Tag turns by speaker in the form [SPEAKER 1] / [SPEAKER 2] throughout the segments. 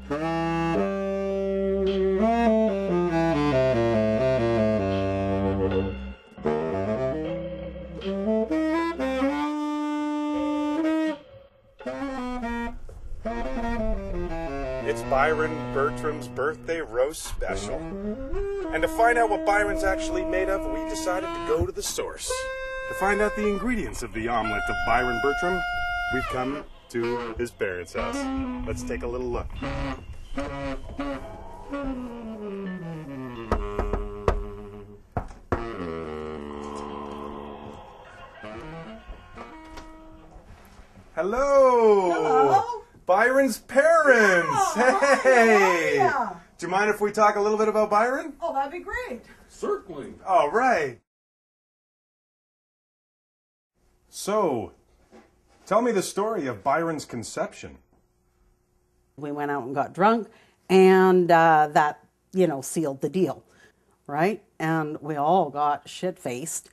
[SPEAKER 1] It's Byron Bertram's Birthday Roast Special. And to find out what Byron's actually made of, we decided to go to the source. To find out the ingredients of the omelet of Byron Bertram, we've come to his parents' house. Let's take a little look. Hello!
[SPEAKER 2] Hello!
[SPEAKER 1] Byron's parents!
[SPEAKER 2] Yeah,
[SPEAKER 1] hey!
[SPEAKER 2] yeah.
[SPEAKER 1] Do you mind if we talk a little bit about Byron?
[SPEAKER 2] Oh, that'd be great.
[SPEAKER 1] Certainly. All right. So, tell me the story of Byron's conception.
[SPEAKER 2] We went out and got drunk, and that, sealed the deal, right? And we all got shit-faced.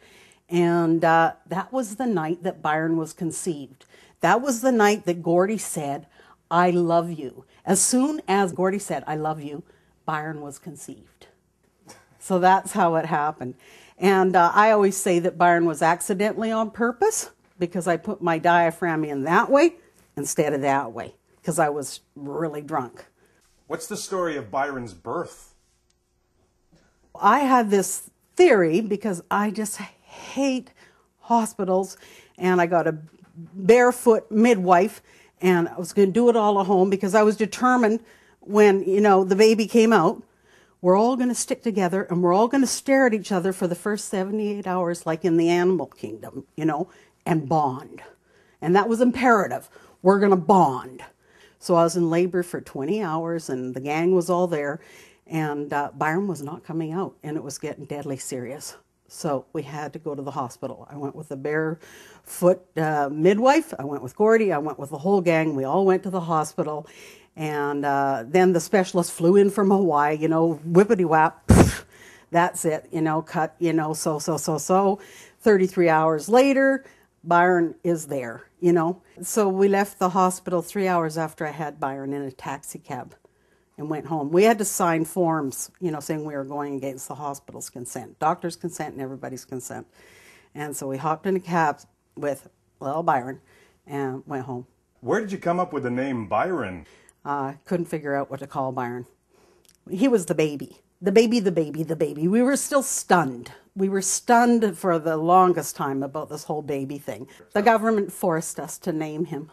[SPEAKER 2] And that was the night that Byron was conceived. That was the night that Gordy said, "I love you." As soon as Gordy said, "I love you," Byron was conceived. So that's how it happened. And I always say that Byron was accidentally on purpose because I put my diaphragm in that way instead of that way because I was really drunk.
[SPEAKER 1] What's the story of Byron's birth?
[SPEAKER 2] I had this theory because I just hate hospitals, and I got a barefoot midwife, and I was going to do it all at home because I was determined when, the baby came out, we're all going to stick together and we're all going to stare at each other for the first 78 hours like in the animal kingdom, and bond. And that was imperative. We're going to bond. So I was in labor for 20 hours and the gang was all there, and Byron was not coming out, and it was getting deadly serious. So we had to go to the hospital. I went with a barefoot midwife. I went with Gordy. I went with the whole gang. We all went to the hospital. And then the specialist flew in from Hawaii, whippity-whap. That's it, cut, so. 33 hours later, Byron is there, So we left the hospital 3 hours after I had Byron in a taxi cab and went home. We had to sign forms, saying we were going against the hospital's consent, doctor's consent and everybody's consent. And so we hopped in a cab with little Byron and went home.
[SPEAKER 1] Where did you come up with the name Byron?
[SPEAKER 2] Couldn't figure out what to call Byron. He was the baby. The baby. We were still stunned. We were stunned for the longest time about this whole baby thing. The government forced us to name him.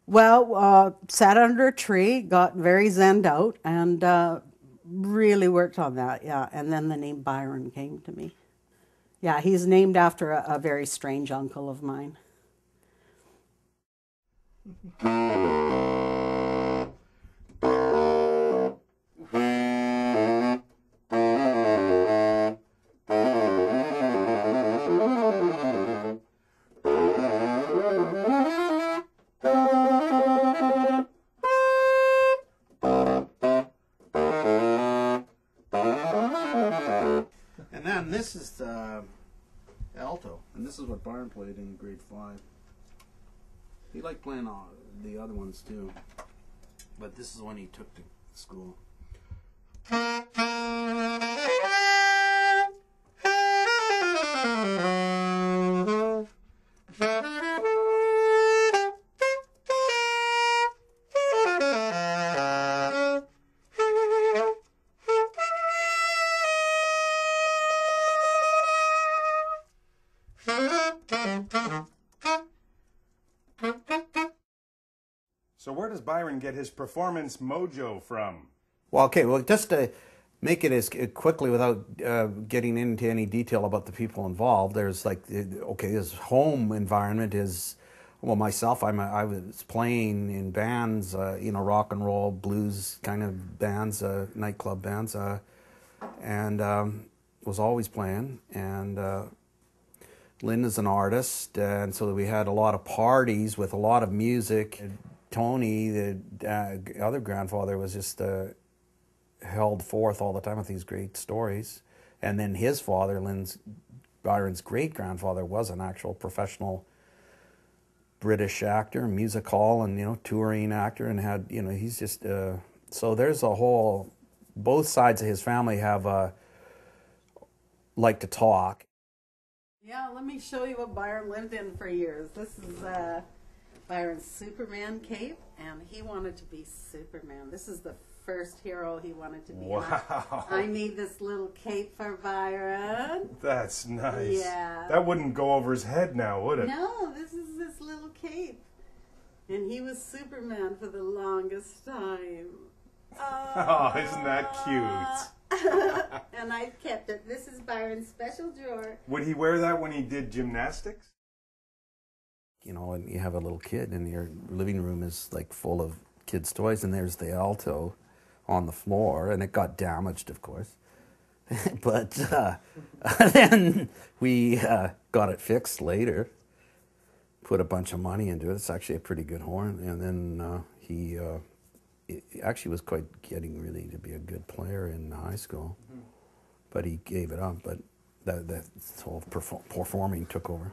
[SPEAKER 2] Well, sat under a tree, got very zenned out, and really worked on that, yeah. And then the name Byron came to me. Yeah, he's named after a very strange uncle of mine.
[SPEAKER 3] And then this is the alto, and this is what Byron played in grade 5. He liked playing all the other ones too, but this is when he took to school.
[SPEAKER 1] So where does Byron get his performance mojo from?
[SPEAKER 3] Well, okay, just to make it as quickly without getting into any detail about the people involved, there's his home environment is, well, myself, I was playing in bands, rock and roll, blues kind of bands, nightclub bands, and was always playing. And Lynn is an artist, and so we had a lot of parties with a lot of music. Tony, the other grandfather, was just held forth all the time with these great stories. And then his father, Byron's great-grandfather, was an actual professional British actor, music hall, and touring actor, and had he's just So there's a whole, both sides of his family have like to talk.
[SPEAKER 2] Yeah, let me show you what Byron lived in for years. This is Byron's Superman cape, and he wanted to be Superman. This is the first hero he wanted to be.
[SPEAKER 1] Wow.
[SPEAKER 2] I made this little cape for Byron.
[SPEAKER 1] That's nice.
[SPEAKER 2] Yeah.
[SPEAKER 1] That wouldn't go over his head now, would it?
[SPEAKER 2] No, this is this little cape. And he was Superman for the longest time.
[SPEAKER 1] Oh, isn't that cute?
[SPEAKER 2] And I've kept it. This is Byron's special drawer.
[SPEAKER 1] Would he wear that when he did gymnastics?
[SPEAKER 3] You know, and you have a little kid and your living room is like full of kids' toys, and there's the Alto on the floor, and it got damaged, of course. But then we got it fixed later, put a bunch of money into it. It's actually a pretty good horn. And then he actually was quite getting really to be a good player in high school. Mm-hmm. But he gave it up. But that whole performing took over.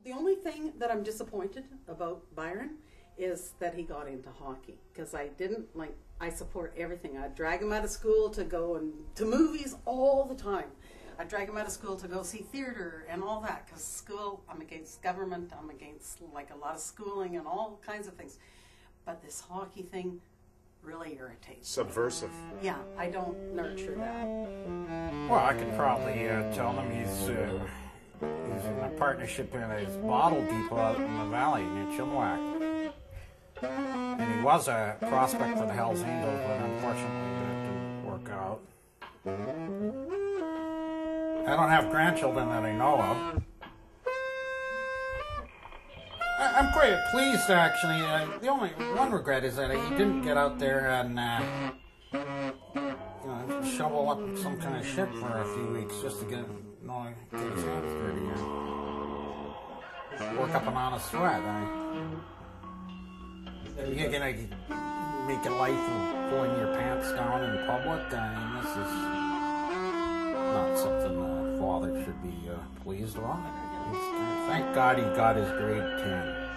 [SPEAKER 2] The only thing that I'm disappointed about Byron is that he got into hockey, because I support everything. I'd drag him out of school to go to movies all the time. I'd drag him out of school to go see theater and all that, because school, I'm against government, I'm against like a lot of schooling and all kinds of things. But this hockey thing really irritates me.
[SPEAKER 1] Subversive.
[SPEAKER 2] Yeah, I don't nurture that.
[SPEAKER 4] Well, I could probably tell him he's in a partnership in his bottle depot out in the valley near Chilliwack. And he was a prospect for the Hells Angels, but unfortunately that didn't work out. I don't have grandchildren that I know of. I'm quite pleased, actually. The only one regret is that he didn't get out there and shovel up some kind of shit for a few weeks just to get his hands dirty and work up an honest sweat. You're gonna make a life of pulling your pants down in public. This is not something a father should be pleased about. Thank God he got his grade 10.